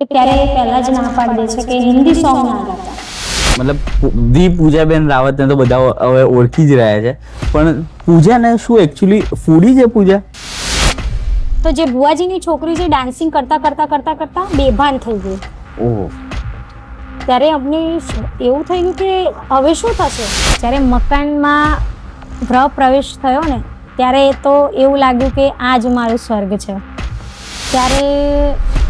ત્યારે પહેલા જ ના પાડી દે છે કે હિન્દી સોંગ ના ગાતા. મતલબ ધી પૂજાબેન રાવતને તો બધા હવે ઓળખી જ રહ્યા છે, પણ પૂજાને શું એકચ્યુઅલી ફૂડી છે પૂજા? તો જે બુઆજીની છોકરી છે ડાન્સિંગ કરતા કરતા કરતા કરતા બેભાન થઈ ગઈ. ઓહો. ત્યારે અમને એવું થઈ ગયું કે હવે શું થશે. જ્યારે મકાનમાં ગૃહ પ્રવેશ થયો ને ત્યારે તો એવું લાગ્યું કે આ જ મારું સ્વર્ગ છે. ત્યારે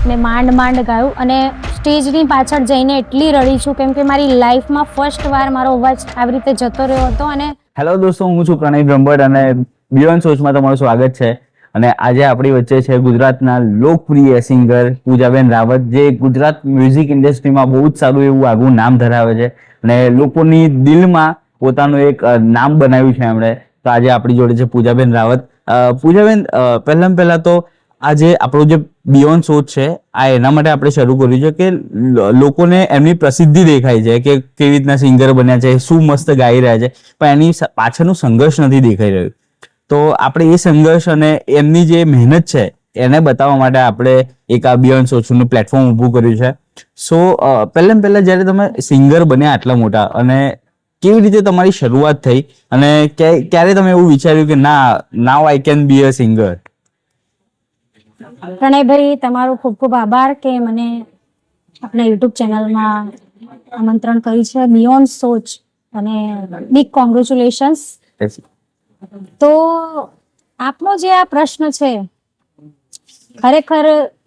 મેં માંડ માંડ ગાયું અને સ્ટેજની પાછળ જઈને એટલી રડી છું કેમ કે મારી લાઈફમાં ફર્સ્ટ વાર મારો અવાજ આવી રીતે જતો રહ્યો હતો. અને હેલો દોસ્તો, હું છું પ્રણય બ્રહ્મભટ્ટ અને બિયોન્ડ સોચમાં તમારું સ્વાગત છે. અને આજે આપણી વચ્ચે છે ગુજરાતના લોકપ્રિય સિંગર પૂજાબેન રાવત, જે ગુજરાત મ્યુઝિક ઇન્ડસ્ટ્રીમાં બહુ જ સારું એવું આગવું નામ ધરાવે છે અને લોકોની દિલમાં પોતાનું એક નામ બનાવ્યું છે એમણે. તો આજે આપણી જોડે છે પૂજાબેન રાવત. પૂજાબેન, પહેલા તો આજે આપણો જે બિયોન્ડ સોચ છે આ એના માટે આપણે શરૂ કર્યું છે કે લોકોને એમની પ્રસિદ્ધિ દેખાય છે કે કેવી રીતના સિંગર બન્યા છે, શું મસ્ત ગાઈ રહ્યા છે, પણ એની પાછળનું સંઘર્ષ નથી દેખાઈ રહ્યું. તો આપણે એ સંઘર્ષ અને એમની જે મહેનત છે એને બતાવવા માટે આપણે એક આ બિયોન્ડ સોચનું પ્લેટફોર્મ ઊભું કર્યું છે. સો પહેલા જ્યારે તમે સિંગર બન્યા આટલા મોટા, અને કેવી રીતે તમારી શરૂઆત થઈ અને ક્યારે તમે એવું વિચાર્યું કે નાવ I can be a singer? પ્રણયભાઈ, તમારો ખૂબ ખૂબ આભાર કે મને આપણા યુટ્યુબ ચેનલમાં આમંત્રણ કર્યું છે. બિયોન્ડ સોચ અને બિગ કોંગ્રેચ્યુલેશન્સ. તો આપનો જે આ પ્રશ્ન છે ખરેખર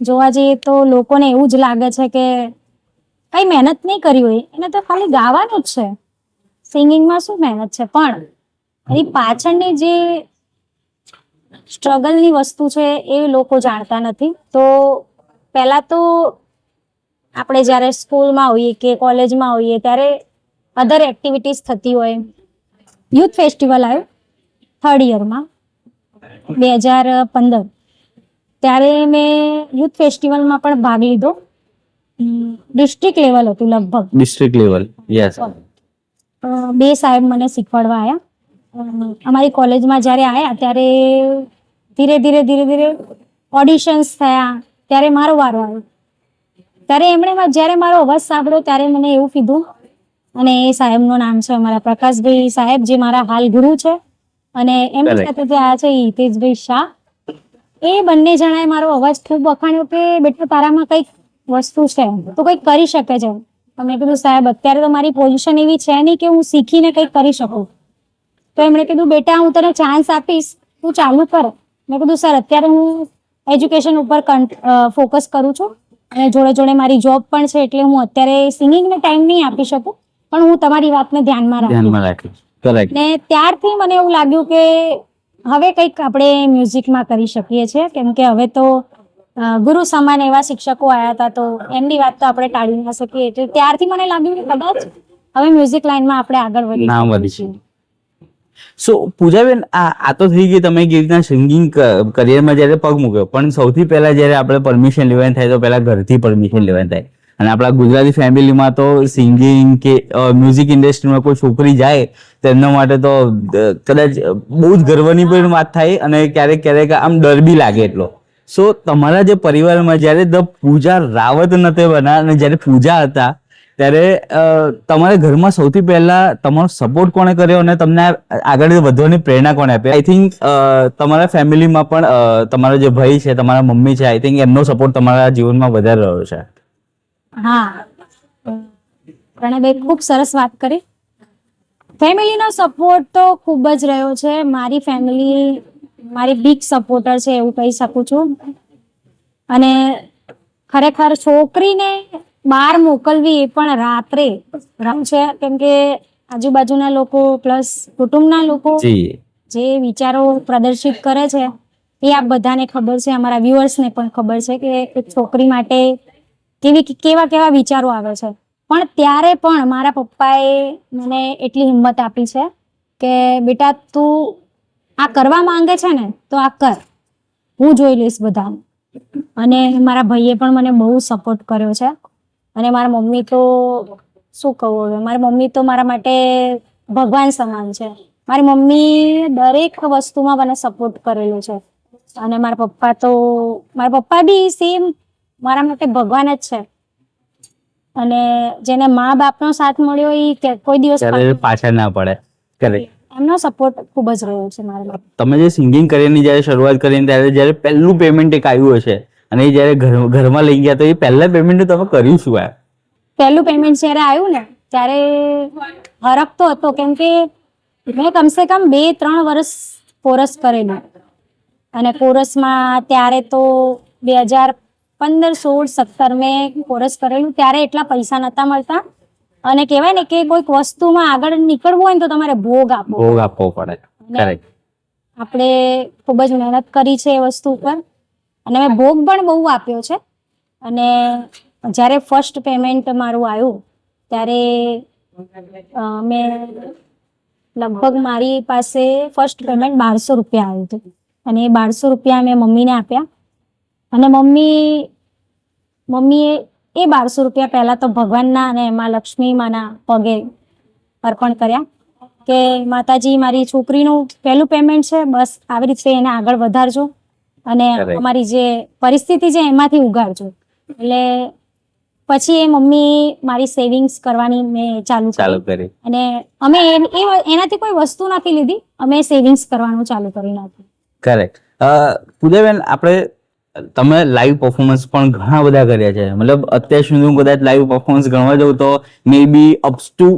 જોવા જઈએ તો લોકોને એવું જ લાગે છે કે કઈ મહેનત નહીં કરી હોય, એને તો ખાલી ગાવાનું જ છે, સિંગિંગમાં શું મહેનત છે. પણ એની પાછળની જે સ્ટ્રગલની વસ્તુ છે એ લોકો જાણતા નથી. તો પહેલા તો આપણે જ્યારે સ્કૂલમાં હોઈએ કે કોલેજમાં હોઈએ ત્યારે અધર એક્ટિવિટીઝ થતી હોય. યુથ ફેસ્ટિવલ આવ્યો 3rd યરમાં 2015, ત્યારે મેં યુથ ફેસ્ટિવલમાં પણ ભાગ લીધો. ડિસ્ટ્રિક્ટ લેવલ હતું લગભગ. District level, yes. 2 સાહેબ મને શીખવાડવા આવ્યા. અમારી કોલેજમાં જ્યારે આવ્યા ત્યારે ધીરે ધીરે ઓડિશન્સ થયા. ત્યારે મારો વારો આવ્યો. ત્યારે એમણે જ્યારે મારો અવાજ સાંભળ્યો ત્યારે મને એવું કીધું, અને એ સાહેબનું નામ છે અમારા પ્રકાશભાઈ સાહેબ, જે મારા હાલ ગુરુ છે, અને એમની સાથે જે આ છે હિતેશભાઈ શાહ. એ બંને જણાએ મારો અવાજ ખૂબ વખાણ્યો કે બેટા તારામાં કંઈક વસ્તુ છે, તું કંઈક કરી શકે છે. મેં કીધું સાહેબ અત્યારે તો મારી પોઝિશન એવી છે નહીં કે હું શીખીને કંઈક કરી શકું. તો એમણે કીધું બેટા હું તને ચાન્સ આપીશ, તું ચાલુ કર. મેં કીધું સર અત્યારે હું એજ્યુકેશન ઉપર ફોકસ કરું છું અને જોડે જોડે મારી જોબ પણ છે, એટલે હું અત્યારે સિંગિંગને ટાઈમ નહીં આપી શકું, પણ હું તમારી વાતને ધ્યાનમાં રાખીશ. ને ત્યારથી મને એવું લાગ્યું કે હવે કંઈક આપણે મ્યુઝિકમાં કરી શકીએ છીએ, કેમ કે હવે તો ગુરુ સમાન એવા શિક્ષકો આવ્યા હતા, તો એમની વાત તો આપણે ટાળી ના શકીએ. એટલે ત્યારથી મને લાગ્યું કે કદાચ હવે મ્યુઝિક લાઈનમાં આપણે આગળ વધીશું. સો પૂજાબેન, આ તો થઈ ગઈ તમે કેવી રીતના સિંગિંગ કરિયરમાં જ્યારે પગ મૂક્યો, પણ સૌથી પહેલા જ્યારે આપણે પરમિશન લેવાની થાય તો પહેલા ઘરથી પરમિશન લેવાની થાય. અને આપણા ગુજરાતી ફેમિલીમાં તો સિંગિંગ કે મ્યુઝિક ઇન્ડસ્ટ્રીમાં કોઈ છોકરી જાય તો એમના માટે તો કદાચ બહુ જ ગર્વની પણ વાત થાય અને ક્યારેક આમ ડર બી લાગે એટલો. સો તમારા જે પરિવારમાં જ્યારે ધ પૂજા રાવત નતે બના અને જ્યારે પૂજા હતા ત્યારે તમારા ઘરમાં સૌથી પહેલા તમારો સપોર્ટ કોણે કર્યો અને તમને આગળ વધવાની પ્રેરણા કોણે આપી? આઈ થિંક તમારા ફેમિલીમાં પણ તમારા જે ભાઈ છે, તમારા મમ્મી છે, આઈ થિંક એમનો સપોર્ટ તમારા જીવનમાં વધારે રહ્યો છે. હા, પ્રણયભાઈ ખૂબ સરસ વાત કરી. ફેમિલીનો સપોર્ટ તો ખૂબ જ રહ્યો છે. મારી ફેમિલી મારી બિગ સપોર્ટર છે એવું કહી શકું છું. અને ખરેખર છોકરીને બહાર મોકલવી એ પણ રાત્રે છે, કેમ કે આજુબાજુના લોકો પ્લસ કુટુંબના લોકો જે વિચારો પ્રદર્શિત કરે છે એ આપ બધાને ખબર છે, અમારા વ્યુઅર્સને પણ ખબર છે કે એક છોકરી માટે કેવા વિચારો આવે છે. પણ ત્યારે પણ મારા પપ્પાએ મને એટલી હિંમત આપી છે કે બેટા તું આ કરવા માંગે છે ને તો આ કર, હું જોઈ લઈશ બધાને. અને મારા ભાઈએ પણ મને બહુ સપોર્ટ કર્યો છે. અને મારા મમ્મી તો શું કહું હવે, મારી મમ્મી તો મારા માટે ભગવાન સમાન છે. મારી મમ્મી દરેક વસ્તુમાં મને સપોર્ટ કરેલો છે. અને મારા પપ્પા બી સેમ મારા માટે ભગવાન જ છે. અને જેને મા બાપનો સાથ મળ્યો એ કોઈ દિવસ ત્યારે પાછળ ના પડે. કરે એમનો સપોર્ટ ખૂબ જ રહ્યો છે મારા માટે. તમે જે સિંગિંગ કરીને જ્યારે શરૂઆત કરીને ત્યારે જ્યારે પહેલું પેમેન્ટ એક આવ્યું હશે અને એ જ્યારે ઘરમાં લઈ ગયા તો એ પહેલા પેમેન્ટ તમે કર્યું શું? પહેલું પેમેન્ટ જ્યારે આવ્યું ને ત્યારે હરખતો હતો, કેમ કે મેં કમસે કમ 2-3 વર્ષ કોરસ કરેલું અને કોરસમાં ત્યારે તો 2015, 16, 17 મેં કોરસ કરેલું. ત્યારે એટલા પૈસા નતા મળતા અને કહેવાય ને કે કોઈક વસ્તુમાં આગળ નીકળવું હોય ને તો તમારે ભોગ આપવો પડે. કરેક્ટ. આપણે ખૂબ જ મહેનત કરી છે એ વસ્તુ ઉપર અને મેં ભોગ પણ બહુ આપ્યો છે. અને જ્યારે ફર્સ્ટ પેમેન્ટ મારું આવ્યું ત્યારે મેં લગભગ મારી પાસે ફર્સ્ટ પેમેન્ટ 1200 રૂપિયા આવ્યું હતું અને એ 1200 રૂપિયા મેં મમ્મીને આપ્યા અને મમ્મીએ એ 1200 રૂપિયા પહેલા તો ભગવાનના અને એમાં લક્ષ્મી માના પગે અર્પણ કર્યા કે માતાજી મારી છોકરીનું પહેલું પેમેન્ટ છે, બસ આવી રીતે એને આગળ વધારજો અને અમારી જે પરિસ્થિતિ છે એમાંથી ઉગાડજો. એટલે પછી એ મમ્મી મારી સેવિંગ્સ કરવાની મેં ચાલુ કરી અને અમે એનાથી કોઈ વસ્તુ નથી લીધી, અમે સેવિંગ્સ કરવાનું ચાલુ કરી નાખ્યું. કરેક્ટ. પૂજાબેન, આપણે તમે લાઈવ પરફોર્મન્સ પણ ઘણા બધા કર્યા છે. મતલબ અત્યાર સુધી હું કદાચ લાઈવ પરફોર્મન્સ ગણવા જાઉં તો મે બી અપ્સ ટુ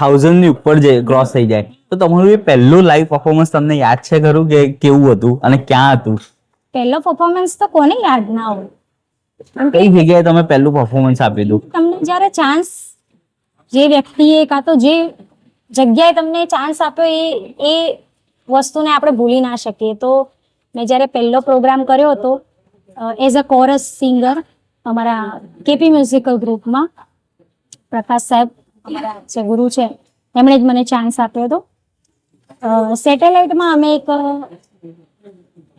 1000 ની ઉપર જે ક્રોસ થઈ જાય. તો તમારું એ પહેલું લાઈવ પરફોર્મન્સ તમને યાદ છે ખરું કે કેવું હતું અને ક્યાં હતું? પહેલો પરફોર્મન્સ તો કોને યાદ ના હોય? કઈ જગ્યાએ તમે પહેલું પરફોર્મન્સ આપ્યું હતું? તમને જ્યારે ચાન્સ જે વ્યક્તિએ કાં તો જે જગ્યાએ તમને ચાન્સ આપ્યો એ વસ્તુને આપણે ભૂલી ના શકીએ. તો મેં જ્યારે પહેલો પ્રોગ્રામ કર્યો હતો એઝ અ કોરસ સિંગર અમારા કેપી મ્યુઝિકલ ગ્રુપમાં, પ્રકાશ સાહેબ અમારા જે ગુરુ છે એમણે જ મને ચાન્સ આપ્યો હતો. સેટેલાઇટમાં અમે એક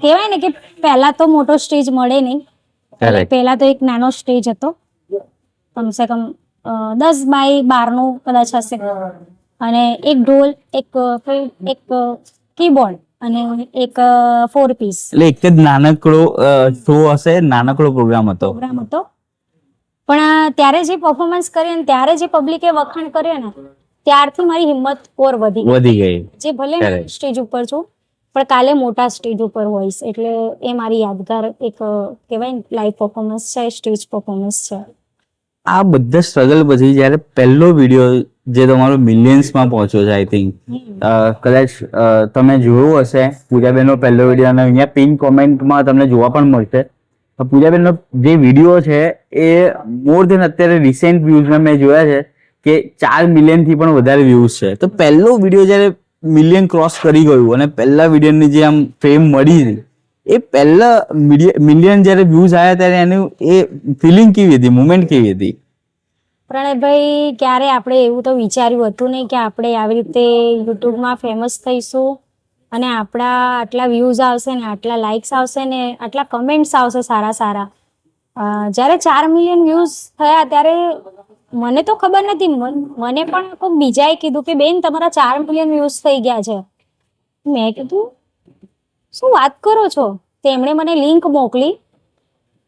કહેવાય ને કે પહેલા તો મોટો સ્ટેજ મળે નહીં, પહેલા તો એક નાનો સ્ટેજ હતો, કમસે કમ 10 બાય 12 નું કદાચ હશે અને એક ઢોલ, એક કીબોર્ડ અને એક 4 પીસ. એટલે એક જ નાનકડો શો હશે, નાનકડો પ્રોગ્રામ હતો. પણ ત્યારે જે પરફોર્મન્સ કરી અને ત્યારે જે પબ્લિકે વખાણ કર્યો ને ત્યારથી મારી હિંમત ઓર વધી ગઈ. જે ભલે સ્ટેજ ઉપર છું પણ કાલે મોટા સ્ટેજ ઉપર હોઈશ, એટલે એ મારી યાદગાર એક કહેવાય ને લાઈવ પરફોર્મન્સ છે, સ્ટેજ પરફોર્મન્સ છે. આ બધા સ્ટ્રગલ પછી જ્યારે પહેલો વિડીયો જે તમારો મિલિયન્સમાં પહોંચ્યો છે, આઈ થિંક કદાચ તમે જોયું હશે પૂજાબેનનો પહેલો વિડીયો અને અહીંયા પિન કોમેન્ટમાં તમને જોવા પણ મળશે. પૂજાબેનનો જે વિડીયો છે એ મોર દેન અત્યારે રિસેન્ટ વ્યૂઝમાં મેં જોયા છે કે 4 મિલિયનથી પણ વધારે વ્યૂઝ છે. તો પહેલો વિડીયો જ્યારે મિલિયન ક્રોસ કરી ગયું અને પહેલા વિડીયોની જે આમ ફેમ મળી એ પહેલા મિલિયન જ્યારે વ્યૂઝ આવ્યા ત્યારે એનું એ ફિલિંગ કેવી હતી, મુમેન્ટ કેવી હતી? પ્રણયભાઈ, ક્યારે આપણે એવું તો વિચાર્યું હતું નહીં કે આપણે આવી રીતે યુટ્યુબમાં ફેમસ થઈશું અને આપણા આટલા વ્યૂઝ આવશે ને આટલા લાઇક્સ આવશે ને આટલા કમેન્ટ્સ આવશે સારા સારા. જ્યારે 4 મિલિયન વ્યૂઝ થયા ત્યારે મને તો ખબર નથી, મને પણ કોઈ બીજાએ કીધું કે બેન તમારા 4 મિલિયન વ્યૂઝ થઈ ગયા છે. મેં કીધું શું વાત કરો છો? તેમણે મને લિંક મોકલી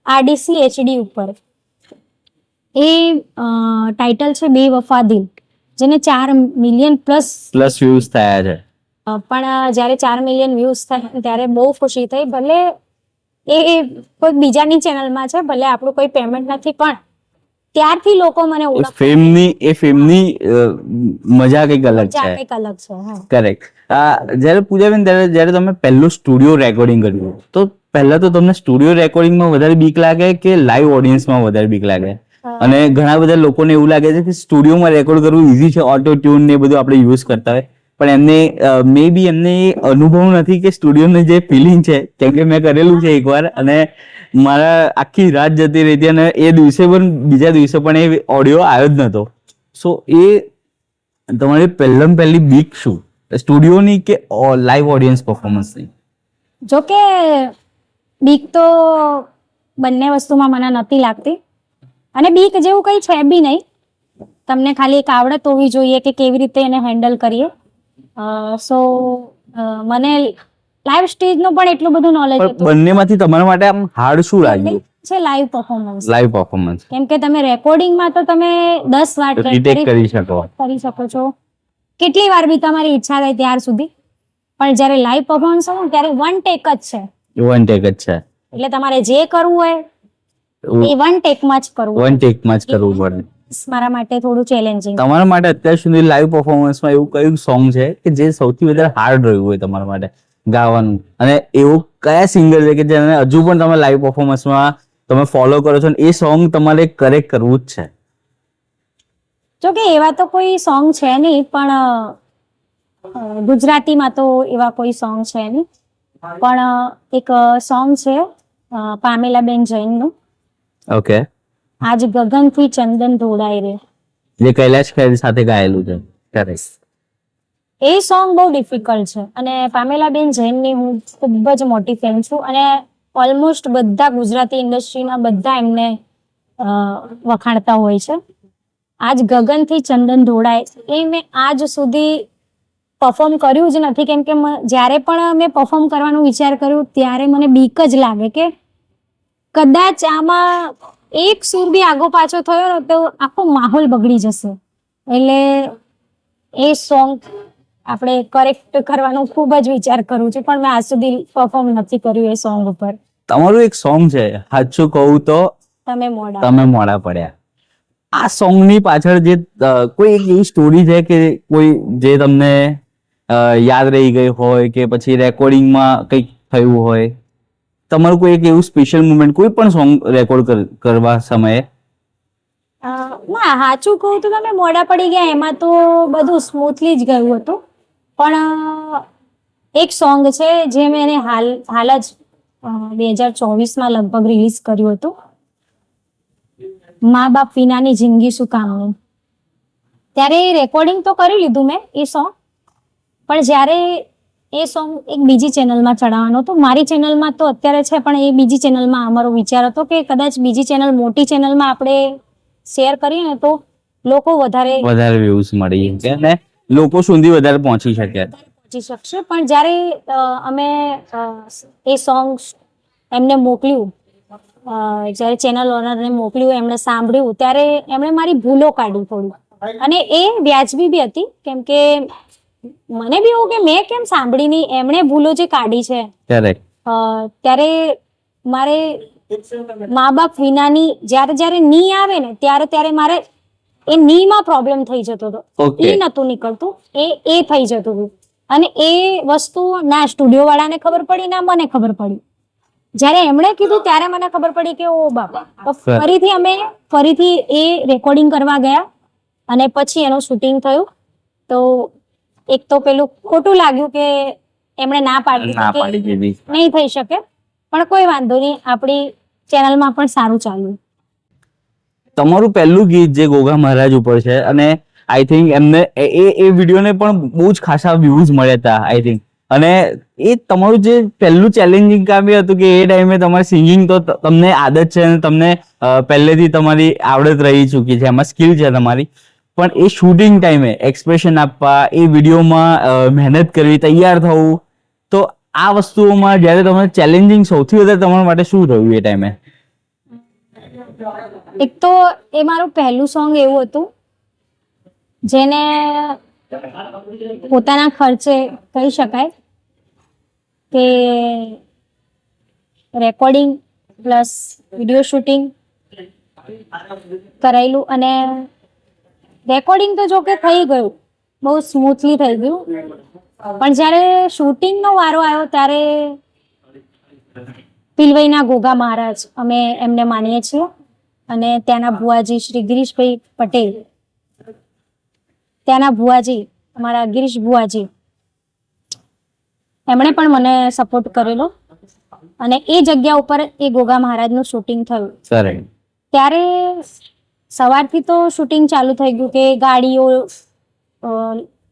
RDC HD ઉપર. એ ટાઇટલ છે બેવફા દિલ, જેને 4 મિલિયન પ્લસ વ્યૂઝ થયા છે. પણ જ્યારે 4 મિલિયન વ્યૂઝ થયા ત્યારે બહુ ખુશી થઈ. ભલે એ કોઈ બીજાની ચેનલમાં છે, ભલે આપણું કોઈ પેમેન્ટ નથી, પણ ત્યારથી લોકો મને ફેમની મજા કંઈક અલગ છે. કરેક્ટ. જ્યારે પૂજાબેન, જ્યારે તમે પહેલું સ્ટુડિયો રેકોર્ડિંગ કર્યું તો પહેલા તો તમને સ્ટુડિયો રેકોર્ડિંગમાં વધારે બીક લાગે કે લાઈવ ઓડિયન્સમાં વધારે બીક લાગે? અને ઘણા બધા લોકોને એવું લાગે છે કે સ્ટુડિયોમાં રેકોર્ડ કરવું ઈઝી છે, ઓટો ટ્યુન ને બધું આપણે યુઝ કરતા હોય, પણ એમને મે બી એમને અનુભવ નથી કે સ્ટુડિયોની જે ફિલિંગ છે. કેમ કે મેં કરેલું છે એકવાર અને મારા આખી રાત જતી રહી હતી અને એ દિવસે પણ બીજા દિવસે પણ એ ઓડિયો આવ્યો જ નતો. સો એ તમારી પહેલી બીક શું, સ્ટુડિયોની કે લાઈવ ઓડિયન્સ પરફોર્મન્સની? જોકે બીક તો બંને વસ્તુમાં મને નથી લાગતી અને બીક જેવું કંઈ છે બી નહીં. તમને ખાલી એક આવડત હોવી જોઈએ કે કેવી રીતે એને હેન્ડલ કરીએ. સો મને લાઈવ સ્ટેજનું પણ એટલું બધું નોલેજ હતું. બંનેમાંથી તમારા માટે આમ હાર્ડ શું લાગ્યું? છે લાઈવ પરફોર્મન્સ. લાઈવ પરફોર્મન્સ કેમ કે તમે રેકોર્ડિંગમાં તો તમે 10 વાર રીટેક કરી શકો. કરી શકો છો, કેટલી વાર બી તમારી ઈચ્છા થાય ત્યાર સુધી. પણ જ્યારે લાઈવ પરફોર્મન્સ હોય ને ત્યારે વન ટેક જ છે, વન ટેક જ છે, એટલે તમારે જે કરવું હોય એ વન ટેકમાં જ કરવું. વન ટેકમાં જ કરવું પડે. મારા માટે થોડું ચેલેન્જિંગ. તમારા માટે અત્યાર સુધી લાઈવ પરફોર્મન્સમાં એવું કયું સોંગ છે કે જે સૌથી વધારે હાર્ડ રહ્યું હોય તમારા માટે ગાવાનું, અને એવું કયા સિંગર છે કે જેને હજુ પણ તમે લાઈવ પરફોર્મન્સમાં તમે ફોલો કરો છો અને એ સોંગ તમારે કરેક્ટ કરવું જ છે? જો કે એવા તો કોઈ સોંગ છે નહીં, પણ ગુજરાતીમાં તો એવા કોઈ સોંગ છે નહીં, પણ એક સોંગ છે પામેલાબેન જૈનનું, ઓકે, આજ ગગનથી ચંદન ઢોળાય રે, જે કૈલાશ ખેર સાથે ગાયેલું છે. કરેક્ટ. એ સોંગ બહુ ડિફિકલ્ટ છે અને પામેલાબેન જૈનની હું ખૂબ જ મોટી ફેન છું અને ઓલમોસ્ટ બધા ગુજરાતી ઇન્ડસ્ટ્રીના બધા એમને વખાણતા હોય છે. આજ ગગનથી ચંદન ઢોળાય એ મેં આજ સુધી પરફોર્મ કર્યું જ નથી, કેમ કે જ્યારે પણ મેં પરફોર્મ કરવાનો વિચાર કર્યો ત્યારે મને બીક જ લાગે કે કદાચ આમાં એક સુર બી આગો પાછો થયો ને તો આખો માહોલ બગડી જશે. એટલે એ સોંગ આપણે કરેક્ટ કરવાનો ખૂબ જ વિચાર કરું છું, પણ મેં આજ સુધી પરફોર્મ નથી કર્યું એ સોંગ ઉપર. તમારું એક સોંગ છે સાચું કહું તો તમે મોડા પડ્યા. આ સોંગ ની પાછળ જે કોઈ એક એવી સ્ટોરી છે કે કોઈ જે તમને યાદ રહી ગઈ હોય કે પછી રેકોર્ડિંગમાં કંઈક થયું હોય, તમારું કોઈ એક એવું સ્પેશિયલ મુમેન્ટ કોઈ પણ સોંગ રેકોર્ડ કરવા સમયે? ના, સાચું કહું તો તમે મોડા પડી ગયા એમાં તો બધું સ્મૂથલી જ ગયું હતું, પણ એક સોંગ છે જે મેં એને હાલ જ 2024માં લગભગ રિલીઝ કર્યું હતું, મા બાપ વિનાની જિંદગી શું કામની. ત્યારે રેકોર્ડિંગ તો કરી લીધું મેં એ સોંગ, પણ જ્યારે એ સોંગ એક બીજી ચેનલમાં ચડાવવાનો હતો. મારી ચેનલમાં તો અત્યારે છે, પણ એ બીજી ચેનલમાં અમારો વિચાર હતો કે કદાચ બીજી ચેનલ મોટી ચેનલમાં આપણે શેર કરીએ ને તો લોકો વધારે વ્યૂઝ મળી શકે અને લોકો સુધી વધારે પહોંચી શકશે. પણ જ્યારે અમે એ સોંગ એમને મોકલ્યું, જ્યારે ચેનલ ઓનરને મોકલ્યું, એમણે સાંભળ્યું, ત્યારે એમણે મારી ભૂલો કાઢી થોડી, અને એ વ્યાજબી બી હતી, કેમ કે મને બી એવું કે મેં કેમ સાંભળી નહીં, એમણે ભૂલો જે કાઢી છે. ત્યારે મારે મા બાપ વિનાની જ્યારે ની આવે ને ત્યારે મારે એ નીમાં પ્રોબ્લેમ થઈ જતો હતો. એ નતું નીકળતું, એ થઈ જતું હતું, અને એ વસ્તુ ના સ્ટુડિયો વાળાને ખબર પડી ના મને ખબર પડી. જ્યારે એમણે કીધું ત્યારે મને ખબર પડી કે ઓ બાપા. ફરીથી એ રેકોર્ડિંગ કરવા ગયા અને પછી એનું શૂટિંગ થયું. તો એક તો પેલું ખોટું લાગ્યું કે એમણે ના પાડી દીધી, નહીં થઈ શકે, પણ કોઈ વાંધો નહીં, આપણી ચેનલમાં પણ સારું ચાલ્યું. તમારું પહેલું ગીત જે ગોગા મહારાજ ઉપર છે, અને આઈ થિંક એમને એ વિડીયોને પણ બહુ જ ખાસા વ્યૂઝ મળ્યા હતા આઈ થિંક, અને એ તમારું જે પહેલું ચેલેન્જિંગ કામ એ હતું કે એ ટાઈમે તમારે સિંગિંગ તો તમને આદત છે અને તમને પહેલેથી તમારી આવડત રહી ચૂકી છે, એમાં સ્કિલ છે તમારી, પણ એ શૂટિંગ ટાઈમે એક્સપ્રેશન આપવા, એ વિડીયોમાં મહેનત કરવી, તૈયાર થવું, તો આ વસ્તુઓમાં જ્યારે તમે ચેલેન્જિંગ સૌથી વધારે તમારા માટે શું રહ્યું એ ટાઈમે? એક તો એ મારું પહેલું સોંગ એવું હતું જેને પોતાના ખર્ચે કહી શકાય કે રેકોર્ડિંગ પ્લસ વિડીયો શૂટિંગ કરાયેલું, અને રેકોર્ડિંગ તો જો કે થઈ ગયું, બહુ સ્મૂથલી થઈ ગયું, પણ જ્યારે શૂટિંગનો વારો આવ્યો ત્યારે પિલવઈના ગોગા મહારાજ અમે એમને માનીએ છીએ, અને ત્યાંના ભુવાજી શ્રી ગિરીશભાઈ પટેલ, ત્યાંના ભુવાજી અમારા ગિરીશ ભુવાજી, એમણે પણ મને સપોર્ટ કરેલો, અને એ જગ્યા ઉપર એ ગોગા મહારાજનું શૂટિંગ થયું. ત્યારે સવારથી તો શૂટિંગ ચાલુ થઈ ગયું કે ગાડીઓ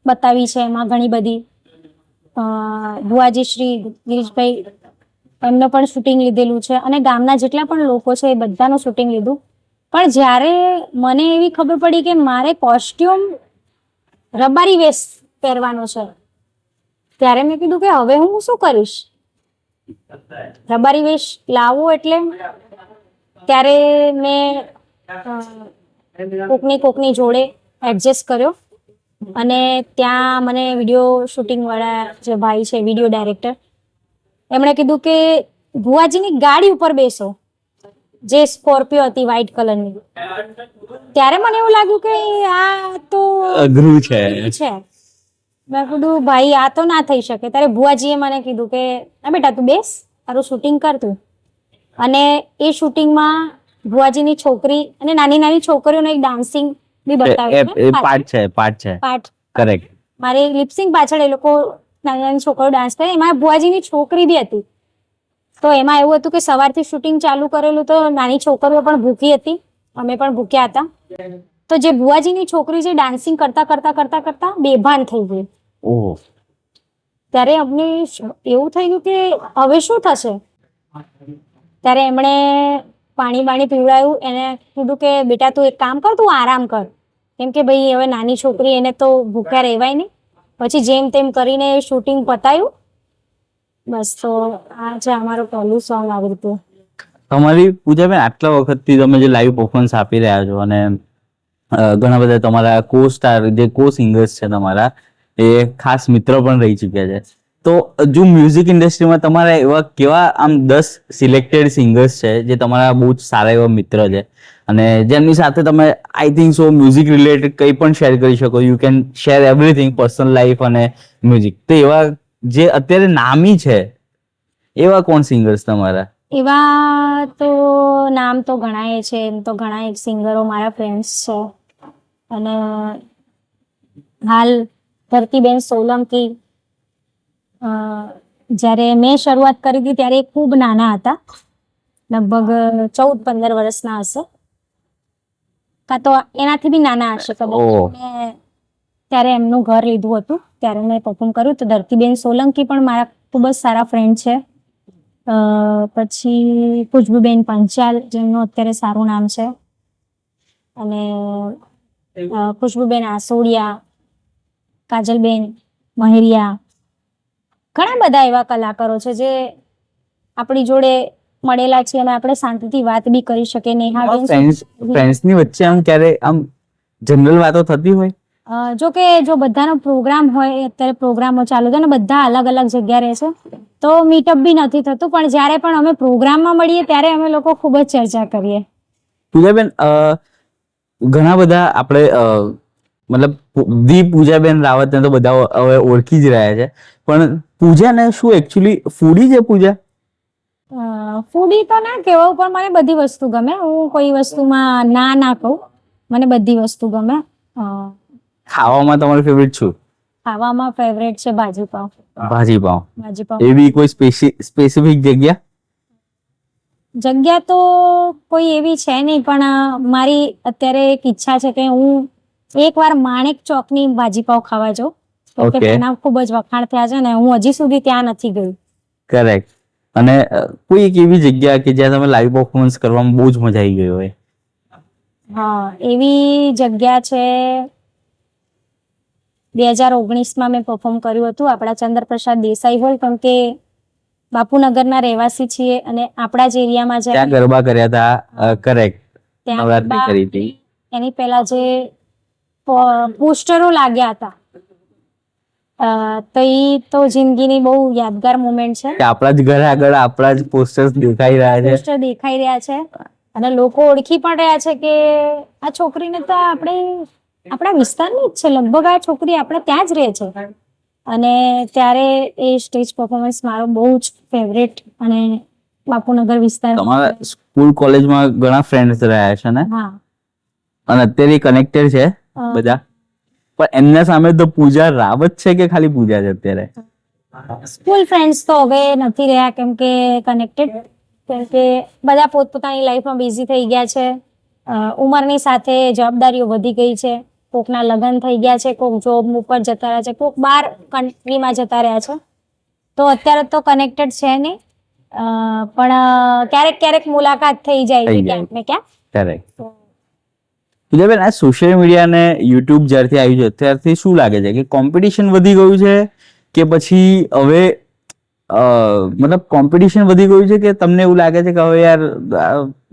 બતાવી છે એમાં ઘણી બધી, ભુવાજી શ્રી ગિરીશભાઈ એમનું પણ શૂટિંગ લીધેલું છે, અને ગામના જેટલા પણ લોકો છે એ બધાનું શૂટિંગ લીધું. પણ જ્યારે મને એવી ખબર પડી કે મારે કોસ્ટ્યુમ રબારી વેશ પહેરવાનો છે, ત્યારે મેં કીધું કે હવે હું શું કરીશ, રબારી વેશ લાવવો એટલે ત્યારે મેં કોકની જોડે એડજસ્ટ કર્યો અને ત્યાં મને વિડીયો શૂટિંગ વાળા જે ભાઈ છે વિડીયો ડાયરેક્ટર એમણે કીધું કે ભુવાજીની ગાડી ઉપર બેસો, જે સ્કોર્પિયો હતી વ્હાઈટ કલરની. ત્યારે મને એવું લાગ્યું કે આ તો અઘરું છે. મેં કીધું ભાઈ આ તો ના થઈ શકે. ત્યારે ભુવાજીએ મને કીધું કે બેટા તું બેસ, તારું શૂટિંગ કર તું. અને એ શૂટિંગમાં ભુવાજીની છોકરી અને નાની નાની છોકરીઓનો એક ડાન્સિંગ બી બતાવ્યું પાર્ટ કરેક્ટ. મારી લિપસિંગ પાછળ એ લોકો નાની નાની છોકરીઓ ડાન્સ કરે, એમાં ભુવાજીની છોકરી બી હતી. તો એમાં એવું હતું કે સવારથી શૂટિંગ ચાલુ કરેલું તો નાની છોકરીઓ પણ ભૂખી હતી, અમે પણ ભૂખ્યા હતા. તો જે ભુવાજીની છોકરી જે ડાન્સિંગ કરતા કરતા કરતા કરતા બેભાન થઈ ગઈ. ત્યારે અમને એવું થઈ ગયું કે હવે શું થશે. ત્યારે એમણે પાણી પીવડાવ્યું, એને કીધું કે બેટા તું એક કામ કર, તું આરામ કર, કેમ કે ભાઈ હવે નાની છોકરી એને તો ભૂખ્યા રહેવાય નહીં. પછી જેમ તેમ કરીને શૂટિંગ પતાયું. બસ તો આ છે અમારું પહેલું સોંગ આવી રીતે. તમારી પૂજાબેન આટલા વખતથી તમે જે લાઈવ પરફોર્મન્સ આપી રહ્યા છો અને ઘણા બધા તમારા કો સ્ટાર જે કો સિંગર્સ છે તમારા એ ખાસ મિત્ર પણ રહી ચૂક્યા છે. તો જો મ્યુઝિક ઇન્ડસ્ટ્રીમાં તમારા એવા કેવા આમ 10 સિલેક્ટેડ સિંગર્સ છે જે તમારા બહુ જ સારા એવા મિત્ર છે અને જેમની સાથે તમે I think so music related કંઈ પણ શેર કરી શકો, you can share everything, personal life અને મ્યુઝિક. તો એવા જે અત્યારે નામી છે એવા કોણ સિંગર્સ તમારા? એવા તો નામ તો ઘણાય છે, એમ તો ઘણા એક સિંગરો મારા ફ્રેન્ડ્સ છે. અને હાલ ધરતીબેન સોલંકી, જ્યારે મેં શરૂઆત કરી હતી ત્યારે એ ખૂબ નાના હતા, લગભગ 14-15 વર્ષના હશે, કાં તો એનાથી બી નાના હશે કદાચ. ત્યારે એમનું ઘર લીધું હતું, ત્યારે મેં પરફોર્મ કર્યું. તો ધરતીબેન સોલંકી પણ મારા ખૂબ જ સારા ફ્રેન્ડ છે. પછી ખુશ્બુબેન પંચાલ, જેમનું અત્યારે સારું નામ છે, અને ખુશ્બુબેન આસોડિયા, કાજલબેન મહેરિયા, ઘણા બધા એવા કલાકારો છે જે આપણી જોડે મળેલા છે અને આપણે શાંતિથી વાત બી કરી શકીએ. નેહાબેન ફ્રેન્ડ્સની વચ્ચે આમ ક્યારે આમ જનરલ વાતો થતી હોય? જો કે જો બધાનો પ્રોગ્રામ હોય, અત્યારે પ્રોગ્રામો ચાલુ છે ને બધા અલગ અલગ જગ્યા રહે છે, તો મીટઅપ બી નથી થતું. પણ જ્યારે પણ અમે પ્રોગ્રામમાં મળીએ ત્યારે અમે લોકો ખૂબ જ ચર્ચા કરીએ. પૂજાબેન, ઘણા બધા આપણે મતલબ ધી પૂજાબેન રાવતને તો બધા હવે ઓળખી જ રહ્યા છે, પણ પૂજાને શું એકચ્યુઅલી ફૂડી છે પૂજા? ફૂડી તો ના કહેવાય, પણ મને બધી વસ્તુ ગમે. હું કોઈ વસ્તુમાં ના કહું, મને બધી વસ્તુ ગમે. ખાવામાં તમારું ફેવરિટ શું? ખાવામાં ફેવરેટ છે ભાજીપાવ. ભાજીપાવ. એવી કોઈ સ્પેસિફિક જગ્યા? જગ્યા તો કોઈ એવી છે નહીં, પણ મારી અત્યારે એક ઈચ્છા છે કે હું એકવાર માણેક ચોકની ભાજીપાવ ખાવા જાઉં. કે તેના ખૂબ જ વખાણ થયા છે ને હું હજી સુધી ત્યાં નથી ગઈ. કરેક્ટ. અને કોઈ એક એવી જગ્યા કે જ્યાં તમે લાઈવ પરફોર્મન્સ કરવામાં બહુ જ મજા આવી ગઈ હોય? હા, એવી જગ્યા છે. 2019માં મેં પરફોર્મ કર્યું હતું આપણા ચંદ્રપ્રસાદ દેસાઈ હોલ, કેમ કે બાપુનગરના રહેવાસી છીએ અને આપણા જ એરિયામાં ત્યાં ગરબા કર્યા હતા. કરેક્ટ. નવરાત્રી કરી હતી. એની પહેલા જે પોસ્ટરો લાગ્યા હતા, તો એ તો જિંદગીની બહુ યાદગાર મોમેન્ટ છે. આપણા જ ઘરે આગળ આપણા જ પોસ્ટર્સ દેખાઈ રહ્યા છે અને લોકો ઓળખી પણ રહ્યા છે કે આ છોકરીને તો આપણા વિસ્તારની જ છે, લગભગ આ છોકરી આપણે ત્યાં જ રહે છે. અને ત્યારે એ સ્ટેજ પરફોર્મન્સ મારો બહુ જ ફેવરેટ. અને બાપુનગર વિસ્તાર, તમારા સ્કૂલ કોલેજમાં ઘણા ફ્રેન્ડ્સ રહ્યા છે ને? હા. અને અત્યારે કનેક્ટેડ છે બધા, પણ એમના સામે તો પૂજા રાવત છે કે ખાલી પૂજા છે અત્યારે? સ્કૂલ ફ્રેન્ડ્સ તો હવે નથી રહ્યા, કેમ કે કનેક્ટેડ, કેમ કે બધા પોતપોતાની લાઈફમાં બિઝી થઈ ગયા છે. ઉંમરની સાથે જવાબદારીઓ વધી ગઈ છે. કોકના લગ્ન થઈ ગયા છે, કોક જોબ ઉપર જતા રહ્યા છે, કોક બહાર કન્ટ્રીમાં જતા રહ્યા છે. તો અત્યારે તો કનેક્ટેડ છે નહીં, પણ ક્યારેક ક્યારેક મુલાકાત થઈ જાય છે ક્યાંક ને ક્યાંક. કરેક્ટ. પૂજાબેન, આ સોશિયલ મીડિયા અને યુટ્યુબ જ્યારથી આવ્યું છે ત્યારથી શું લાગે છે કે કોમ્પિટિશન વધી ગયું છે કે પછી હવે મતલબ કોમ્પિટિશન વધી ગયું છે કે તમને એવું લાગે છે કે હવે યાર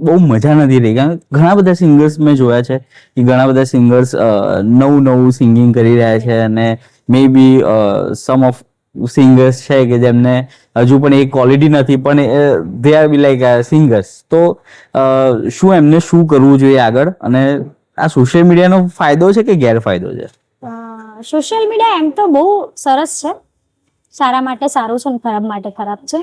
બહુ મજા નથી રહી? કારણ કે ઘણા બધા સિંગર્સ મેં જોયા છે કે ઘણા બધા સિંગર્સ નવું સિંગિંગ કરી રહ્યા છે અને મે બી સમ ઓફ સિંગર્સ છે કે જેમને હજુ પણ એ ક્વોલિટી નથી પણ they are be like singers. તો શું એમને શું કરવું જોઈએ આગળ, અને આ સોશિયલ મીડિયાનો ફાયદો છે કે ગેરફાયદો છે? સોશિયલ મીડિયા એમ તો બહુ સરસ છે, સારા માટે સારું છે અને ખરાબ માટે ખરાબ છે.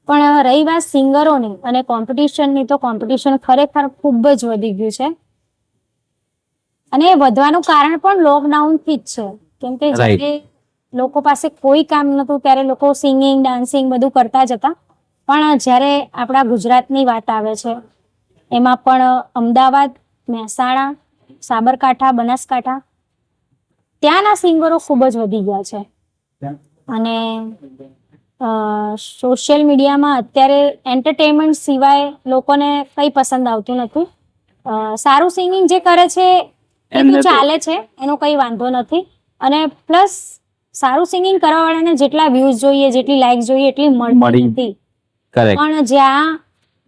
પણ રહી વાત સિંગરોની અને કોમ્પિટિશનની, તો કોમ્પિટિશન ખરેખર ખૂબ જ વધી ગયું છે અને એ વધવાનું કારણ પણ લોકડાઉનથી જ છે. કેમ કે જ્યારે લોકો પાસે કોઈ કામ નતું ત્યારે લોકો સિંગિંગ, ડાન્સિંગ બધું કરતા જ હતા. પણ જ્યારે આપણા ગુજરાતની વાત આવે છે, એમાં પણ અમદાવાદ, મહેસાણા, સાબરકાંઠા, બનાસકાંઠા ત્યાંના સિંગરો ખૂબ જ વધી ગયા છે. અને સોશિયલ મીડિયામાં અત્યારે એન્ટરટેનમેન્ટ સિવાય લોકોને કંઈ પસંદ આવતું નથી. સારું સિંગિંગ જે કરે છે એ તો ચાલે છે, એનો કંઈ વાંધો નથી. અને પ્લસ સારું સિંગિંગ કરવાવાળાને જેટલા વ્યૂઝ જોઈએ, જેટલી લાઇક્સ જોઈએ એટલી મળતી નથી. પણ જ્યાં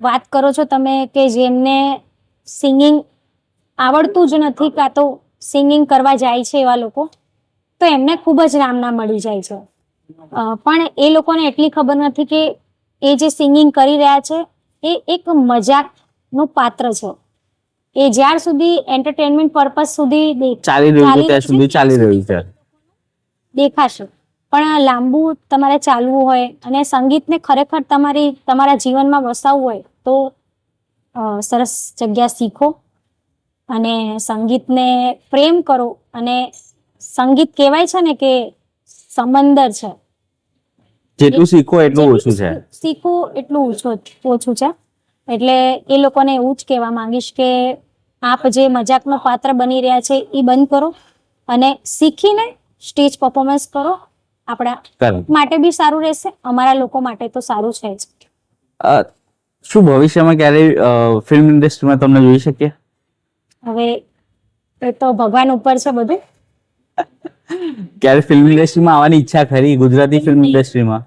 વાત કરો છો તમે કે જેમને સિંગિંગ આવડતું જ નથી કાં તો સિંગિંગ કરવા જાય છે એવા લોકો, તો એમને ખૂબ જ નામના મળી જાય છે. પણ એ લોકોને એટલી ખબર નથી કે એ જે સિંગિંગ કરી રહ્યા છે એ એક મજાકનું પાત્ર છે. એ જ્યાર સુધી એન્ટરટેનમેન્ટ પર્પઝ સુધી ચાલી રહ્યું છે દેખાશે, પણ લાંબુ તમારે ચાલવું હોય અને સંગીતને ખરેખર તમારા જીવનમાં વસાવવું હોય તો સરસ જગ્યા શીખો અને સંગીતને પ્રેમ કરો. અને સંગીત કહેવાય છે ને કે સમંદર છે, જેટલું શીખો એટલું ઓછું છે. શીખવું એટલું ઓછું છે. એટલે એ લોકોને એવું જ કહેવા માંગીશ કે આપ જે મજાકનો પાત્ર બની રહ્યા છે એ બંધ કરો અને શીખીને સ્ટેજ પરફોર્મન્સ કરો. આપણા માટે બી સારું રહેશે, અમારા લોકો માટે તો સારું છે જ. શું ભવિષ્યમાં ક્યારેય ફિલ્મ ઇન્ડસ્ટ્રીમાં તમને જોઈ શકીએ? હવે એ તો ભગવાન ઉપર છે બધું. ક્યારે ફિલ્મ ઇન્ડસ્ટ્રીમાં આવવાની ઈચ્છા ખરી, ગુજરાતી ફિલ્મ ઇન્ડસ્ટ્રીમાં?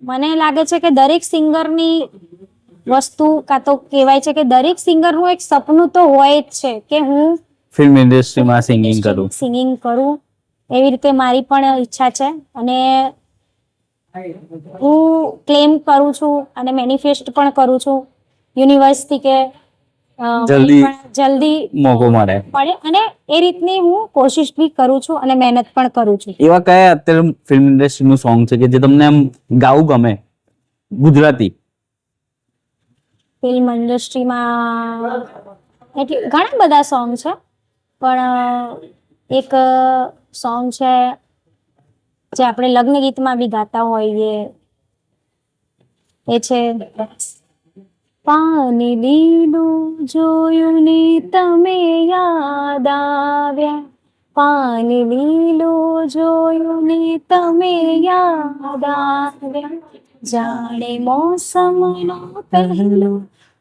મને લાગે છે કે દરેક સિંગરની વસ્તુ કાં તો કહેવાય છે કે દરેક સિંગરનું એક સપનું તો હોય જ છે કે હું ફિલ્મ ઇન્ડસ્ટ્રીમાં સિંગિંગ કરું. એવી રીતે મારી પણ ઈચ્છા છે અને હું ક્લેમ કરું છું અને મેનિફેસ્ટ પણ કરું છું યુનિવર્સથી કે જલ્દી મોકો મળે અને એ રીતની હું કોશિશ બી કરું છું અને મહેનત પણ કરું છું. એવા કયા અત્યારે ફિલ્મ ઇન્ડસ્ટ્રીનું સોંગ છે કે જે તમને આમ ગાવું ગમે ગુજરાતી? ફિલ્મ ઇન્ડસ્ટ્રીમાં એટલે ઘણા બધા સોંગ છે, પણ એક સોંગ છે જે આપણે લગ્ન ગીતમાં બી ગાતા હોઈએ, એ છે પાણી લીલું જોયું ને તમે યાદ આવ્યા, પાણી લીલું જોયું ને તમે યાદ આવ્યા, જાણે મોસમનો પહેલો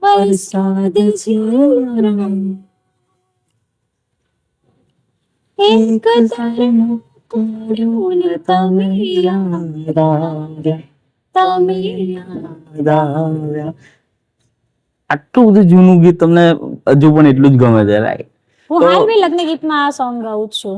વરસાદ જેવો, એક ધારું કર્યું ને તમે યાદ આવ્યા, તમે યાદ આવ્યા. આટલું બધું જૂનું ગીત તમને હજુ પણ એટલું જ ગમે છે, રાઈટ? હું હાલ બી લગ્ન ગીતમાં આ સોંગ ગાઉં છું.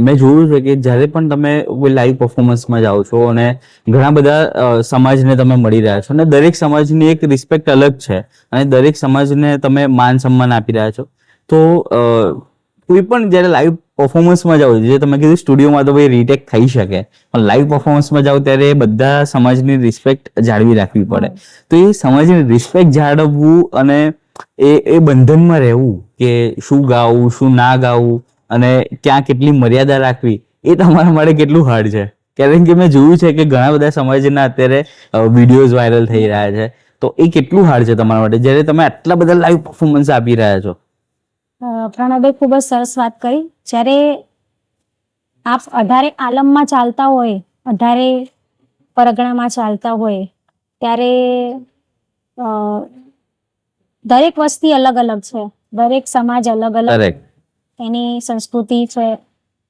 મેં જોયું છે કે જ્યારે પણ તમે લાઈવ પરફોર્મન્સમાં જાઓ છો અને ઘણા બધા સમાજને તમે મળી રહ્યા છો અને દરેક સમાજની એક રિસ્પેક્ટ અલગ છે અને દરેક સમાજને તમે માન સન્માન આપી રહ્યા છો, તો કોઈ પણ જ્યારે લાઈવ પરફોર્મન્સમાં જાઓ, જે તમે કીધું સ્ટુડિયોમાં તો ભાઈ રીટેક થઈ શકે, પણ લાઈવ પરફોર્મન્સમાં જાઓ ત્યારે બધા સમાજની રિસ્પેક્ટ જાળવી રાખવી પડે. તો એ સમાજની રિસ્પેક્ટ જાળવવું અને એ બંધનમાં રહેવું કે શું ગાવું, શું ના ગાવું અને ક્યાં કેટલી મર્યાદા રાખવી, એ તમારા માટે કેટલું હાર્ડ છે? કારણ કે મેં જોયું છે કે ઘણા બધા સમાજના અત્યારે વિડીયોઝ વાયરલ થઈ રહ્યા છે, તો એ કેટલું હાર્ડ છે તમારા માટે જ્યારે તમે આટલા બધા લાઈવ પરફોર્મન્સ આપી રહ્યા છો? પ્રણવભાઈ ખૂબ જ સરસ વાત કરી. જ્યારે આપ 18 આલમમાં ચાલતા હોય, 18 પરગણામાં ચાલતા હોય, ત્યારે દરેક વસ્તી અલગ અલગ છે, દરેક સમાજ અલગ અલગ, એની સંસ્કૃતિ છે,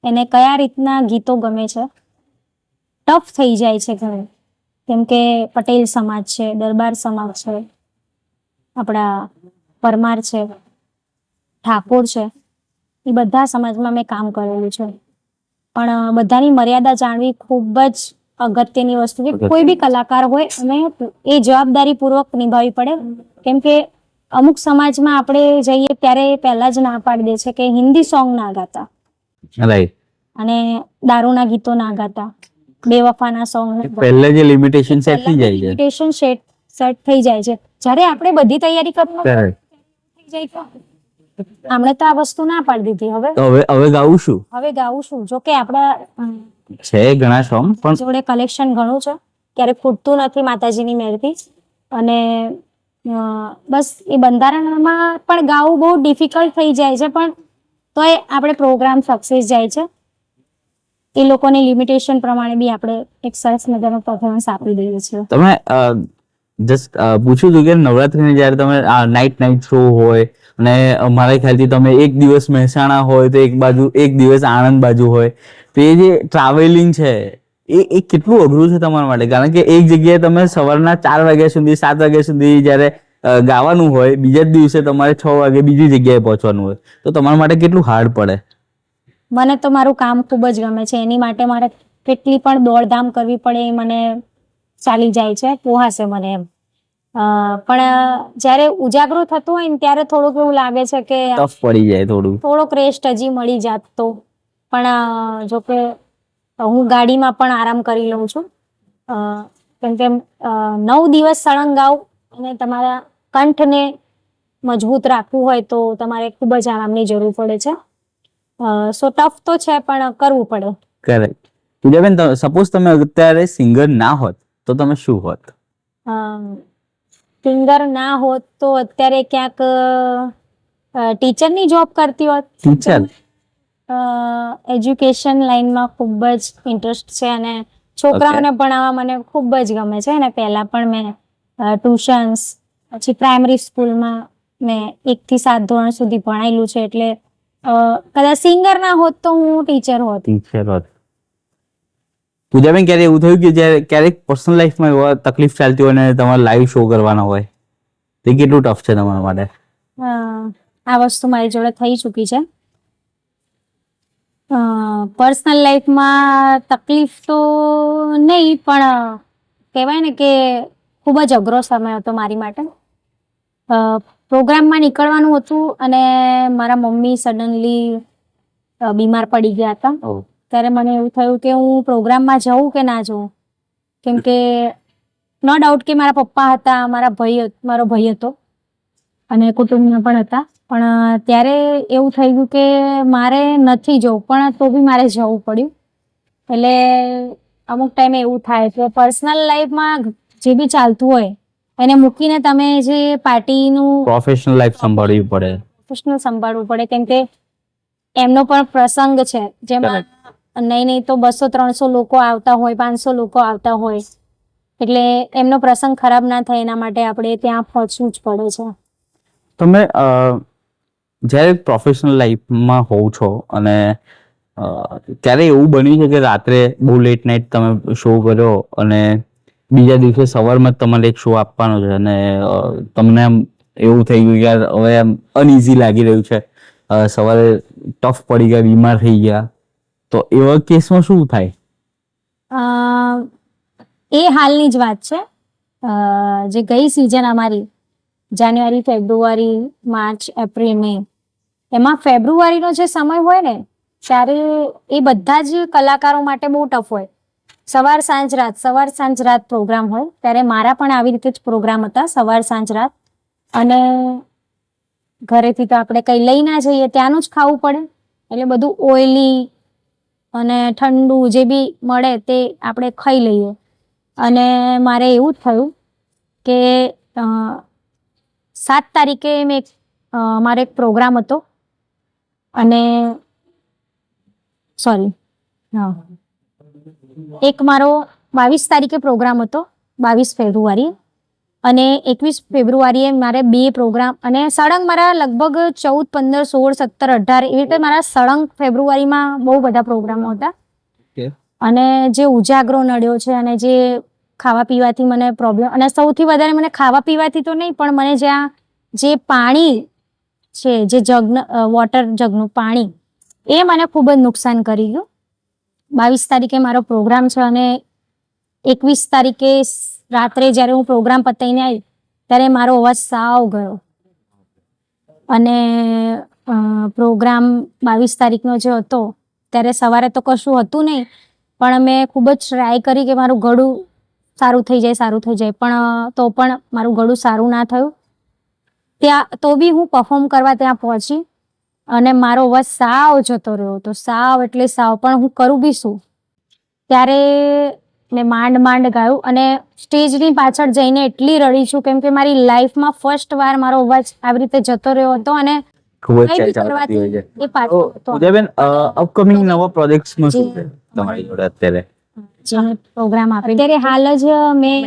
એને કયા રીતના ગીતો ગમે છે, ટફ થઈ જાય છે ઘણું. કેમ કે પટેલ સમાજ છે, દરબાર સમાજ છે, આપણા પરમાર છે, ઠાકોર છે, એ બધા સમાજમાં મેં કામ કરેલું છે. પણ બધાની મર્યાદા જાણવી ખૂબ જ અગત્યની વસ્તુ છે. કોઈ બી કલાકાર હોય અને એ જવાબદારીપૂર્વક નિભાવવી પડે. કેમ કે અમુક સમાજમાં આપણે જઈએ ત્યારે પહેલા જ ના પાડી દે છે કે હિન્દી સોંગ ના ગાતા રાઈટ. અને દારૂના ગીતો ના ગાતા, બેવફાના સોંગ પહેલે જે લિમિટેશન સેટ થઈ જાય છે. લિમિટેશન સેટ થઈ જાય છે. જ્યારે આપણે બધી તૈયારી કરવાનું Correct. થઈ જાય તો આપણે તો આ વસ્તુ ના પાડી દીધી. તો હવે ગાવું શું હવે ગાવું શું? જો કે આપણા છે ઘણા સોંગ, પણ જોડે કલેક્શન ઘણું છે, ક્યારે ખૂટતું નથી માતાજીની મહેરથી. અને બસ એ બંધારણમાં પણ ગાવું બહુ ડિફિકલ્ટ થઈ જાય છે, પણ તોય આપણે પ્રોગ્રામ સક્સેસ જાય છે. એ લોકોની લિમિટેશન પ્રમાણે બી આપણે એક સરસ મજાનો પરફોર્મન્સ આપી દઈએ છીએ. તમે જસ્ટ પૂછ્યું હતું કે નવરાત્રીને જ્યારે તમે નાઇટ શો હોય અને મારા ખ્યાલથી તમે એક દિવસ મહેસાણા હોય તો એક દિવસ આણંદ બાજુ હોય, તો એ જે ટ્રાવેલિંગ છે એ કેટલું અઘરું છે તમારા માટે? કારણ કે એક જગ્યાએ તમે સવારના 4 વાગ્યા સુધી 7 વાગ્યા સુધી જ્યારે ગાવાનું હોય, બીજા જ દિવસે તમારે 6 વાગે બીજી જગ્યાએ પહોંચવાનું હોય, તો તમારા માટે કેટલું હાર્ડ પડે? મને તો મારું કામ ખૂબ જ ગમે છે. એની માટે મારે કેટલી પણ દોડધામ કરવી પડે એ મને ચાલી જાય છે, પોહાશે મને એમ. પણ જ્યારે ઉજાગરો થતું હોય ને ત્યારે થોડુંક એવું લાગે છે કે ટફ પડી જાય થોડોક રેસ્ટ હજી મળી જાત તો. પણ જો કે હું ગાડીમાં પણ આરામ કરી લઉં છું. કેમ કે 9 દિવસ સળંગ ગાઉં અને તમારા કંઠને મજબૂત રાખવું હોય તો તમારે ખૂબ જ આરામની જરૂર પડે છે. સો ટફ તો છે પણ કરવું પડે. કરેક્ટ. પૂજાબેન, સપોઝ તમે અત્યારે સિંગર ના હોત તો તમે શું હોત? સિંગર ના હોત તો અત્યારે ક્યાંક ટીચરની જોબ કરતી હોત. ટીચર? એજ્યુકેશન લાઈનમાં ખૂબ જ ઇન્ટરેસ્ટ છે અને છોકરાઓને ભણાવવા મને ખૂબ જ ગમે છે. અને પહેલા પણ મેં ટ્યુશન્સ, પછી પ્રાઇમરી સ્કૂલમાં મેં 1 થી 7 ધોરણ સુધી ભણાયેલું છે. એટલે કદાચ સિંગર ના હોત તો હું ટીચર હોત. પૂજાબેન, ક્યારે એવું થયું કે જ્યારે ક્યારેક પર્સનલ લાઈફમાં એવા તકલીફ ચાલતી હોય અને તમારે લાઈવ શો કરવાના હોય, તે કેટલું ટફ છે તમારા માટે? આ વસ્તુ મારી જોડે થઈ ચૂકી છે. પર્સનલ લાઈફમાં તકલીફ તો નહીં, પણ કહેવાય ને કે ખૂબ જ અઘરો સમય હતો મારી માટે. પ્રોગ્રામમાં નીકળવાનું હતું અને મારા મમ્મી સડનલી બીમાર પડી ગયા હતા. ત્યારે મને એવું થયું કે હું પ્રોગ્રામમાં જઉં કે ના જઉં. કેમ કે નો ડાઉટ કે મારા પપ્પા હતા, મારો ભાઈ હતો અને કુટુંબમાં પણ હતા. પણ ત્યારે એવું થઈ ગયું કે મારે નથી જવું, પણ તો બી મારે જવું પડ્યું. એટલે અમુક ટાઈમે એવું થાય કે પર્સનલ લાઈફમાં જે બી ચાલતું હોય એને મૂકીને તમે જે પાર્ટીનું પ્રોફેશનલ લાઈફ સંભાળવું પડે. કેમ કે એમનો પણ પ્રસંગ છે જેમાં નહીં તો 200-300 લોકો આવતા હોય, 500 લોકો આવતા હોય. એટલે એમનો પ્રસંગ ખરાબ ના થાય એના માટે આપણે ત્યાં પહોંચવું જ પડે છે. તમે જ્યારે પ્રોફેશનલ લાઈફમાં હોવ છો અને ત્યારે એવું બન્યું છે કે રાત્રે બહુ લેટ નાઇટ તમે શો કર્યો અને બીજા દિવસે સવારમાં જ તમારે એક શો આપવાનો છે અને તમને એમ એવું થઈ ગયું યાર હવે એમ અનઇઝી લાગી રહ્યું છે, સવારે ટફ પડી ગયા, બીમાર થઈ ગયા, તો એવા કેસમાં શું થાય? એ હાલની જ વાત છે. જે ગઈ સિઝન અમારી જાન્યુઆરી, ફેબ્રુઆરી, માર્ચ, એપ્રિલ, મે, એમાં ફેબ્રુઆરીનો જે સમય હોય ને ત્યારે એ બધા જ કલાકારો માટે બહુ ટફ હોય. સવાર સાંજ રાત પ્રોગ્રામ હોય. ત્યારે મારા પણ આવી રીતે જ પ્રોગ્રામ હતા, સવાર સાંજ રાત. અને ઘરેથી તો આપણે કંઈ લઈ ના જઈએ, ત્યાંનું જ ખાવું પડે. એટલે બધું ઓઇલી અને ઠંડુ જે બી મળે તે આપણે ખાઈ લઈએ. અને મારે એવું જ થયું કે 7 તારીખે મારો એક પ્રોગ્રામ હતો અને એક મારો 22 તારીખે પ્રોગ્રામ હતો, 22 ફેબ્રુઆરી, અને 21 ફેબ્રુઆરીએ મારે 2 પ્રોગ્રામ, અને સળંગ મારા લગભગ 14, 15, 16, 17, 18 એવી રીતે મારા સળંગ ફેબ્રુઆરીમાં બહુ બધા પ્રોગ્રામો હતા. અને જે ઉજાગરો નડ્યો છે અને જે ખાવા પીવાથી મને પ્રોબ્લેમ, અને સૌથી વધારે મને ખાવા પીવાથી તો નહીં પણ મને જ્યાં જે પાણી છે, જે વોટર જગનું પાણી, એ મને ખૂબ જ નુકસાન કરી ગયું. 22 તારીખે મારો પ્રોગ્રામ છે અને 21 તારીખે રાત્રે જ્યારે હું પ્રોગ્રામ પતાવીને આવી ત્યારે મારો અવાજ સાવ ગયો. અને પ્રોગ્રામ 22 તારીખનો જે હતો ત્યારે સવારે તો કશું હતું નહીં, પણ મેં ખૂબ જ ટ્રાય કરી કે મારું ગળું સારું થઈ જાય, પણ તો પણ મારું ગળું સારું ના થયું. ત્યાં તો બી હું પરફોર્મ કરવા ત્યાં પહોંચી અને મારો અવાજ સાવ જતો રહ્યો હતો, સાવ એટલે સાવ. પણ હું કરું બી શું? ત્યારે મેં માંડ ગાયું અને સ્ટેજની પાછળ જઈને એટલી રડી છું, કેમ કે મારી લાઈફમાં ફર્સ્ટ વાર મારો અવાજ આવી રીતે જતો રહ્યો હતો અને ખૂબ જ કંઈ બી ચર્ચા થતી કરવાથી હોય છે. એ પાછળ હતો. પૂજાબેન, અપકમિંગ નવા પ્રોજેક્ટ્સમાં શું છે તમારી જોડે અત્યારે? જે પ્રોગ્રામ આપે ત્યારે હાલ જ મેં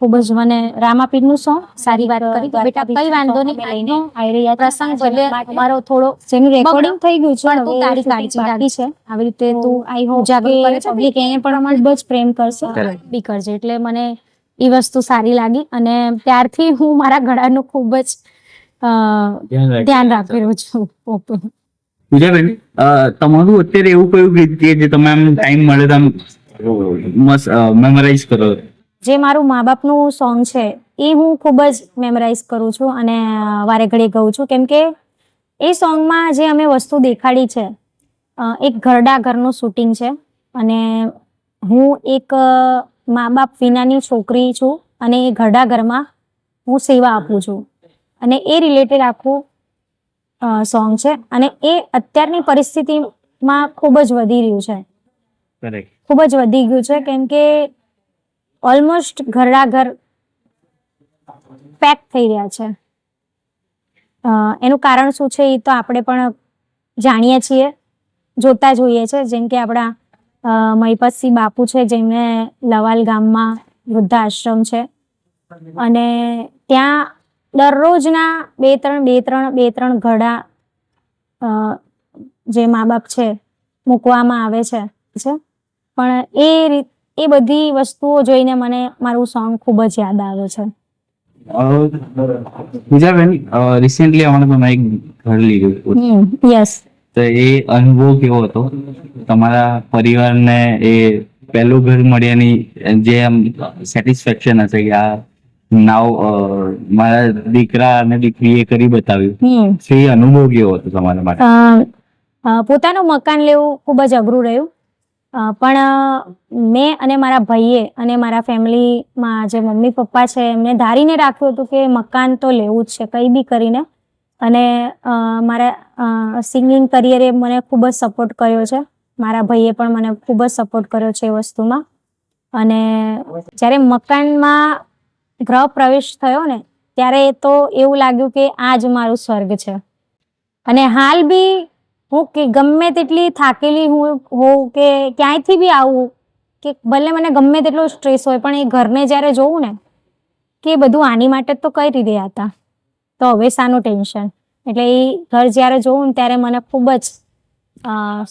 ખૂબ જ મને રામાપીરનું સોંગ સારી વાત કરી કે બેટા કઈ વાંધો નહીં, લઈને આવી રહ્યા પ્રસંગ ભલે મારો થોડો જેનું રેકોર્ડિંગ થઈ ગયું છે પણ તું તારી કાળજી રાખી છે. આવી રીતે તું આઈ હોપ કે પબ્લિક એને પણ ખૂબ જ પ્રેમ કરશે બી કરજે. એટલે મને એ વસ્તુ સારી લાગી અને ત્યારથી હું મારા ગળાનું ખૂબ જ ધ્યાન રાખી રહ્યો છું. પૂજાબેન, તમારું અત્યારે એવું કયું ગીત છે જે તમે આમ ટાઈમ મળે તો આમ મસ્ત મેમરાઇઝ કરો? જે મારું મા બાપનું સોંગ છે એ હું ખૂબ જ મેમરાઇઝ કરું છું અને વારે ઘડીએ ગાઉં છું, કેમ કે એ સોંગમાં જે અમે વસ્તુ દેખાડી છે, એક ઘરડા ઘરનું શૂટિંગ છે અને હું એક મા બાપ વિનાની છોકરી છું અને એ ઘરડા ઘરમાં હું સેવા આપું છું અને એ રિલેટેડ આખું સોંગ છે અને એ અત્યારની પરિસ્થિતિમાં ખૂબ જ વધી રહ્યું છે. ખૂબ જ વધી ગયું છે, કેમ કે ઓલમોસ્ટ ઘરડા ઘર પેક થઈ રહ્યા છે. એનું કારણ શું છે એ તો આપણે પણ જાણીએ છીએ, જોતા જોઈએ છે. જેમ કે આપણા મહિપતસિંહ બાપુ છે, જેમને લવાલ ગામમાં વૃદ્ધાશ્રમ છે અને ત્યાં દરરોજના બે ત્રણ ઘરડા જે મા બાપ છે મૂકવામાં આવે છે. પણ એ બધી વસ્તુઓ જોઈને મને મારું સોંગ ખૂબ જ યાદ આવે છે. પૂજાબેન, રિસેન્ટલી હમણાં તમે એક ઘર લીધું, યસ. તો એ અનુભવ કેવો હતો તમારા પરિવારને? એ પહેલું ઘર મળ્યાની જે આમ સેટિસ્ફેક્શન હશે કે આ નાવ મારા દીકરા અને દીકરીએ કરી બતાવ્યું, એ અનુભવ કેવો હતો તમારા માટે? પોતાનું મકાન લેવું ખૂબ જ અઘરું રહ્યું, પણ મેં અને મારા ભાઈએ અને મારા ફેમિલીમાં જે મમ્મી પપ્પા છે એમને ધારીને રાખ્યું હતું કે મકાન તો લેવું જ છે કંઈ બી કરીને. અને મારા સિંગિંગ કરિયરે મને ખૂબ જ સપોર્ટ કર્યો છે, મારા ભાઈએ પણ મને ખૂબ જ સપોર્ટ કર્યો છે એ વસ્તુમાં. અને જ્યારે મકાનમાં ગૃહ પ્રવેશ થયો ને ત્યારે તો એવું લાગ્યું કે આ જ મારું સ્વર્ગ છે. અને હાલ બી હું કે ગમે તેટલી થાકેલી હોઉં કે ક્યાંયથી બી આવું કે ભલે મને ગમે તેટલો સ્ટ્રેસ હોય, પણ એ ઘરને જ્યારે જોઉં ને કે બધું આની માટે તો કઈ રીતે હતા, તો હવે શાનું ટેન્શન. એટલે એ ઘર જ્યારે જોઉં ને ત્યારે મને ખૂબ જ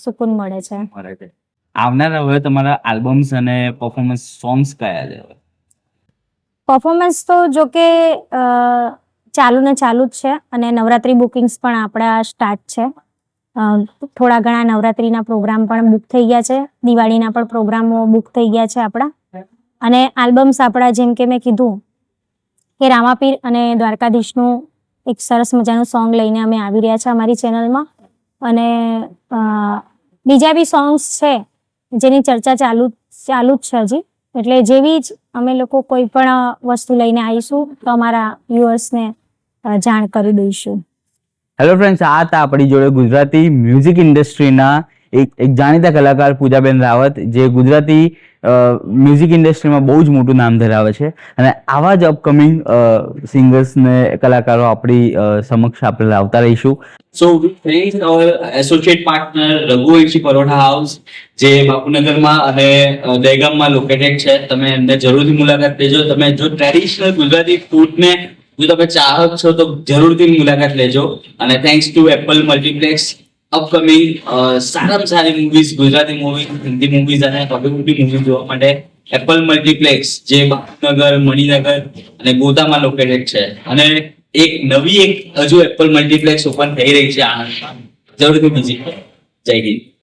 સુકૂન મળે છે. આવનારા હવે તમારા આલ્બમ્સ અને પરફોર્મન્સ સોંગ્સ કયા છે? પરફોર્મન્સ તો જો કે ચાલુ જ છે અને નવરાત્રી બુકિંગ્સ પણ આપણા સ્ટાર્ટ છે. થોડા ઘણા નવરાત્રીના પ્રોગ્રામ પણ બુક થઈ ગયા છે, દિવાળીના પણ પ્રોગ્રામો બુક થઈ ગયા છે આપણા. અને આલ્બમ્સ આપણા જેમ કે મેં કીધું કે રામાપીર અને દ્વારકાધીશનું એક સરસ મજાનું સોંગ લઈને અમે આવી રહ્યા છે અમારી ચેનલમાં. અને બીજા બી સોંગ્સ છે જેની ચર્ચા ચાલુ જ છે હજી. એટલે જેવી જ અમે લોકો કોઈ પણ વસ્તુ લઈને આવીશું તો અમારા વ્યુઅર્સને જાણ કરી દઈશું. હેલો ફ્રેન્ડ્સ, આ હતા આપણી જોડે ગુજરાતી મ્યુઝિક ઇન્ડસ્ટ્રીના એક જાણીતા કલાકાર પૂજાબેન રાવત, જે ગુજરાતી મ્યુઝિક ઇન્ડસ્ટ્રીમાં બહુ જ મોટું નામ ધરાવે છે. અને આવા જ અપકમિંગ સિંગર્સ ને કલાકારો આપણી સમક્ષ આપણે લાવતા રહીશું. So we thank our associate partner Raghu AC paratha house, જે બાપુનગરમાં અને દહેગામમાં લોકેટેડ છે. તમે એમને જરૂરથી મુલાકાત લેજો. તમે જો ટ્રેડિશનલ ગુજરાતી ફૂડને જો તમે ચાહક છો તો જરૂરથી મુલાકાત લેજો. અને thanks to Apple multiplex, upcoming સારામાં સારી movies, Gujarati movies, Hindi movies અને હોલીવુડની મૂવીઝ જોવા માટે એપલ મલ્ટીપ્લેક્સ જે બાપુનગર, મણિનગર અને ગોતામાં લોકેટેડ છે. અને એક હજુ એપલ મલ્ટીપ્લેક્સ ઓપન થઈ રહી છે આણંદમાં. જરૂરથી વિઝિટ કરો. જય હિન્દ.